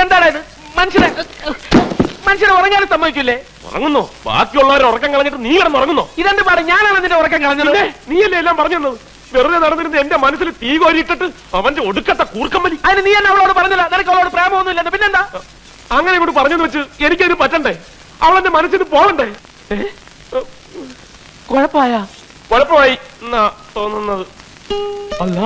എന്താണ് ഇത്? മനുഷ്യനെ ഉറങ്ങാനും സമ്മതിക്കില്ലേ? ഉറങ്ങുന്നോ? ബാക്കിയുള്ളവരെ ഉറക്കം കളഞ്ഞിട്ട് നീ കിടന്ന് ഉറങ്ങുന്നോ? ഇതെന്ത് പാട? ഞാനാണ് നിന്റെ ഉറക്കം കളഞ്ഞത്. നീയല്ലേ എല്ലാം പറഞ്ഞു തന്നത്? വെറുതെ നടന്നിരുന്ന എന്റെ മനസ്സിൽ തീ കോരിയിട്ടിട്ട് അവന്റെ ഒടുക്കത്തെ കൂർക്കമ്പലി. അതിന് നീ എന്നെ അവളോട് പറഞ്ഞില്ല. നിനക്ക് അവളോട് പ്രേമൊന്നും ഇല്ലെന്ന് പിന്നെന്താ? അങ്ങനെ ഇവിടെ പറഞ്ഞെന്ന് വെച്ച് എനിക്കതിന് പറ്റണ്ടേ? അവളെന്റെ മനസ്സിന് പോകണ്ടേ? കുഴപ്പമായി എന്നാ തോന്നുന്നത്. അല്ല,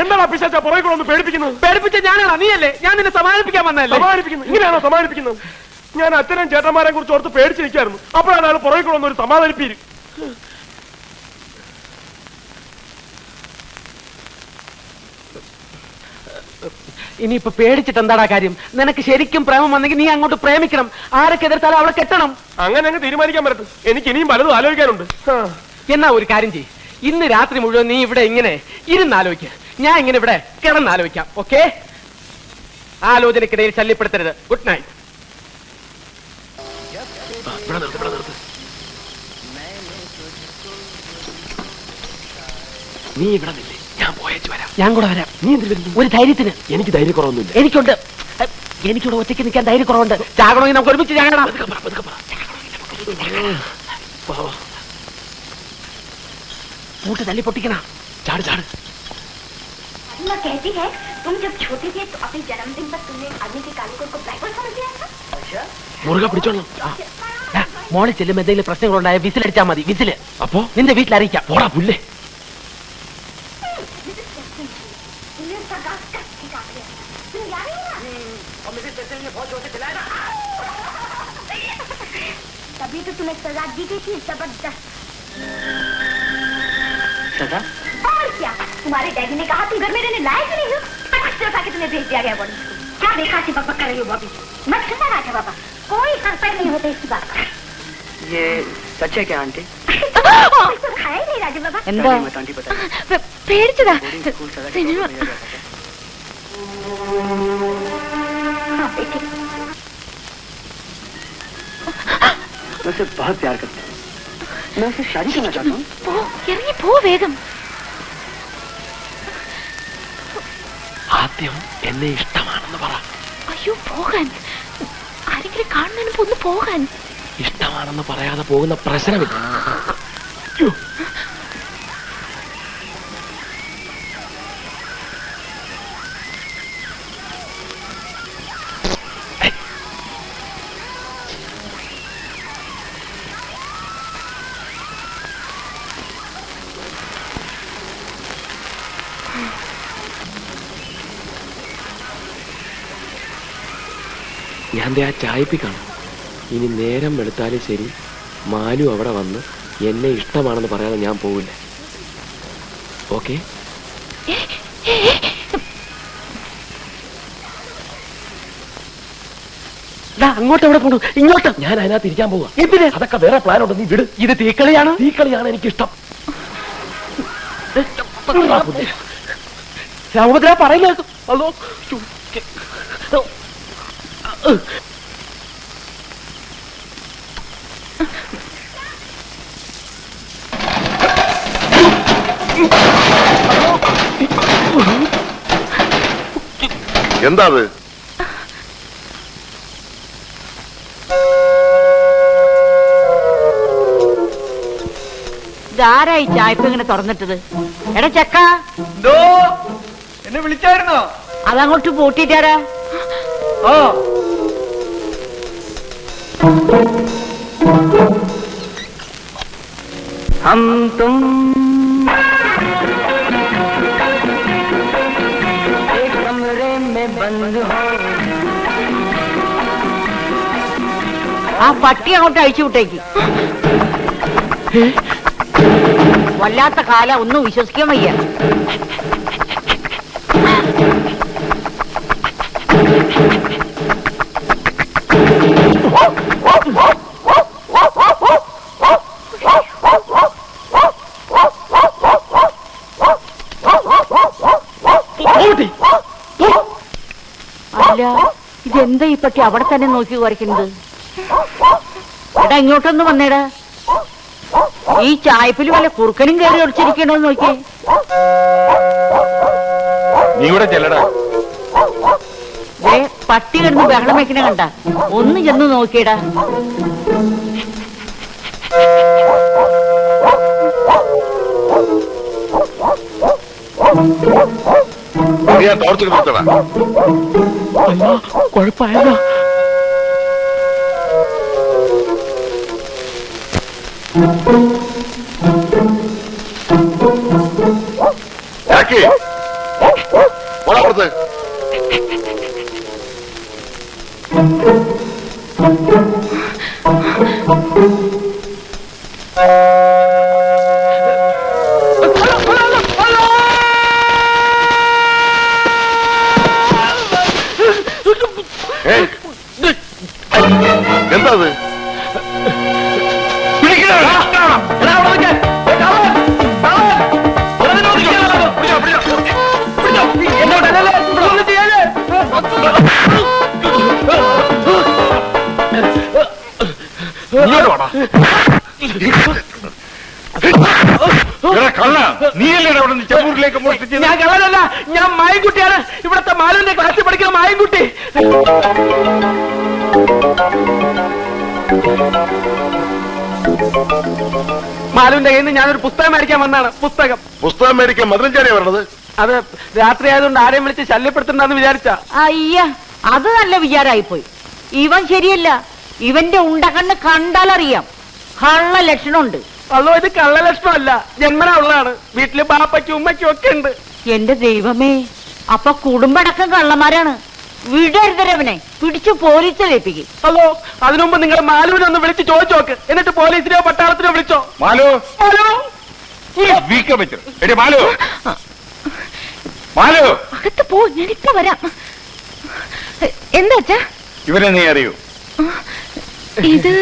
എന്താണ് പിശാച പുറകെ കൂടെ ഒന്ന് പേടിപ്പിക്കുന്നത്? പേടിപ്പിച്ച ഞാനാണ്, നീയല്ലേ? ഞാൻ നിന്നെ സമാധാനിപ്പിക്കാൻ വന്നതല്ലേ? സമാധാനിപ്പിക്കുന്നു? ഇങ്ങനെയാണോ സമാധാനിപ്പിക്കുന്നത്? ഞാൻ അച്ഛനും ചേട്ടന്മാരെ കുറിച്ച് ഓർത്ത് പേടിച്ചിരിക്കായിരുന്നു. അപ്പോഴാണ് അയാൾ പുറകെ കൂടെ ഒരു സമാധാനിപ്പീര്. ഇനിയിപ്പോ പേടിച്ചിട്ട് എന്താടാ കാര്യം? നിനക്ക് ശരിക്കും പ്രേമം വന്നെങ്കിൽ നീ അങ്ങോട്ട് പ്രേമിക്കണം. ആരൊക്കെ എതിർത്താലും അവളെ കെട്ടണം. അങ്ങനെ അങ്ങ് തീരുമാനിക്കാൻ പറ്റും. എനിക്ക് ഇനിയും പലതും ആലോചിക്കാനുണ്ട്. എന്നാ ഒരു കാര്യം ചെയ്യ്, ഇന്ന് രാത്രി മുഴുവൻ നീ ഇവിടെ ഇങ്ങനെ ഇരുന്നാലോചിക്ക. ഞാൻ ഇങ്ങനെ ഇവിടെ കിടന്നാലോചിക്കാം. ഓക്കെ? ആലോചനക്കിടയിൽ ശല്യപ്പെടുത്തരുത്. Good night. നീ ഇവിടെ നില്ലേ, ഞാൻ പോയേച്ചു വരാം. ഞാൻ കൂടെ വരാം. നീ എന്തിനു വരുന്നു? ഒരു ധൈര്യത്തിന്. എനിക്ക് ധൈര്യക്കുറവൊന്നുമില്ല. എനിക്കുണ്ട്. എനിക്കിവിടെ ഒറ്റയ്ക്ക് നിൽക്കാൻ ധൈര്യക്കുറവുണ്ട്. ചാകണമെങ്കിൽ നമുക്ക് ഒരുമിച്ച് ചാകണം. കൂട്ട് തല്ലി പൊട്ടിക്കണം. ചാട് ചാട്. कहती है तुम जब छोटे थे तो अपने जन्मदिन पर तुमने आदमी के काले को ब्लैक बॉल समझ लिया था? മുറുകെ പിടിച്ചോളാം. മോളിൽ ചെല്ലുമ്പോ എന്തെങ്കിലും പ്രശ്നങ്ങളുണ്ടായ വിസിലടിച്ചാൽ മതി. വിസില് അപ്പോ നിന്റെ വീട്ടിൽ അറിയിക്കാം. പോടാ പുല്ലേ. तभी तो तुम्हें सजा दी गई थी, जबरदस्त सजा? और क्या, तुम्हारे डैडी ने कहा तुम घर में रहने लायक नहीं हो, फटाक से उठा के तुम्हें भेज दिया गया बॉडी स्कूल। क्या देखा सी बकबक कर रही हो बॉबी? मत सुनना रहा था पापा, कोई सर नहीं होते इसकी बात का। ये सच है क्या आंटी? तो खाया ही नहीं राजू बाबा। എന്താ ആന്റി പറ്റാ? പേടിച്ചതാ. मैं उसे बहुत प्यार करता हूँ. मैं उसे शादी करना चाहता हूँ. ഇറങ്ങി പോ വേഗം. ആദ്യം എന്നെ ഇഷ്ടമാണെന്ന് പറ. അയ്യോ പോകാൻ. ആരെങ്കിലും കാണുന്നതിന് മുമ്പ് ഒന്ന് പോകാൻ. ഇഷ്ടമാണെന്ന് പറയാതെ പോകുന്ന പ്രശ്നമില്ല. ഞാൻ ആ ചായപ്പിക്കാണ്. ഇനി നേരം വെളുത്താലും ശരി, മാലു അവിടെ വന്ന് എന്നെ ഇഷ്ടമാണെന്ന് പറയാതെ ഞാൻ പോവില്ല. ഓക്കെ? അങ്ങോട്ട് എവിടെ പോണു? ഇങ്ങോട്ട്. ഞാൻ അതിനകത്ത് ഇരിക്കാൻ പോവാ. എന്തിന്? അതൊക്കെ വേറെ പ്ലാൻ ഉണ്ട്. നീ വിട്. ഇത് തീക്കളിയാണ്. തീക്കളിയാണ് എനിക്കിഷ്ടം. രാമഭദ്ര പറയുന്നത്. ഹലോ, എന്താ അത്? ഇതാരായി ചായപ്പ് ഇങ്ങനെ തുറന്നിട്ടത്? എടാ ചക്ക, എന്നെ വിളിച്ചായിരുന്നോ? അതങ്ങോട്ട് പൂട്ടിട്ടാരാ? ഓ, हम तुम एक कमरे में बंद हो. ആ പട്ടി അങ്ങോട്ട് അഴിച്ചു വിട്ടേക്ക്. വല്ലാത്ത കാല, ഒന്നും വിശ്വസിക്കാൻ വയ്യ. അല്ല ഇതെന്താ ഈ പട്ടി അവിടെ തന്നെ നോക്കി കുറയ്ക്കുന്നത്? എടാ ഇങ്ങോട്ടൊന്ന് വന്നേടാ. ഈ ചായപ്പിൽ വല്ല കുറുക്കനും കയറി ഒടിച്ചിരിക്കണോന്ന് നോക്കിയേ. നീ ഇവിടെ ചെല്ലടാ. പട്ടി കിടന്ന് ബഹളം വെക്കണ കണ്ട, ഒന്ന് ചെന്ന് നോക്കിയടാ. നീ ആ ടോർച്ച് നിർത്തടാ. അയ്യോ കുഴപ്പമായല്ലോ. ജാക്കി, പോടാ പുറത്ത്. എന്താ അത്? ഞാൻ കള്ളനല്ല, ഞാൻ മായൻകുട്ടിയാണ്. ഇവിടത്തെ മാലുവിന്റെ ക്ലാസ്സിൽ പഠിക്കുന്ന മായൻകുട്ടി. മാലുവിന്റെ കയ്യിൽ നിന്ന് ഞാനൊരു പുസ്തകം മേടിക്കാൻ വന്നാണ്. പുസ്തകം മേടിക്കാൻ മധുരഞ്ചാരിയാ പറഞ്ഞത്. അത് രാത്രി ആയതുകൊണ്ട് ആരെയും വിളിച്ച് ശല്യപ്പെടുത്തണ്ടെന്ന് വിചാരിച്ച. അയ്യ, അത് നല്ല വിചാരായിപ്പോയി. ഇവൻ ശരിയല്ല. ഇവന്റെ ഉണ്ടകണ്ണ് കണ്ടാലറിയാം കള്ള ലക്ഷണമുണ്ട്. അതോ ഇത് കള്ളലക്ഷണമല്ല, ജന്മനാ ഉള്ളതാണ്. വീട്ടില് ബാപ്പയ്ക്കും ഉമ്മയ്ക്കും ഒക്കെ ഉണ്ട്. എന്റെ ദൈവമേ, അപ്പൊ കുടുംബടക്കം കള്ളന്മാരാണ്. വിടരുതരവനെ പിടിച്ചു പോലീസിലേപ്പിക്കും. അതോ അതിനുമുമ്പ് നിങ്ങൾ മാലുവിനെ ഒന്ന് വിളിച്ച് ചോദിച്ചു നോക്ക്. എന്നിട്ട് പോലീസിനെയോ പട്ടാളത്തിനോ വിളിച്ചോ. മാലു, മാലു, മാലു, അകത്ത് പോ, ഞാനിപ്പോ വരാം. എന്താ അച്ഛാ? ഇവരെ നീ അറിയൂ? ഇത്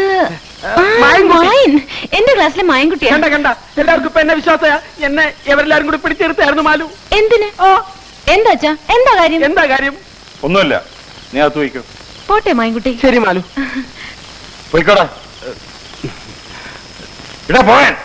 എന്റെ ക്ലാസ്സിലെ മായൻകുട്ടിയാ. കണ്ട കണ്ട, എല്ലാവർക്കും ഇപ്പൊ എന്നെ വിശ്വാസ. എന്നെ എവരെല്ലാരും കൂടി പിടിച്ചെടുത്തായിരുന്നു മാലു. എന്തിന്? എന്താ അച്ഛാ? എന്താ കാര്യം? എന്താ കാര്യം? ഒന്നുമില്ല, നീ അകത്ത് പോയിക്കോ. പോട്ടെ മായൻകുട്ടി. ശരി മാലു, പോയിക്കോടാ. ഇടാ പോയാൻ.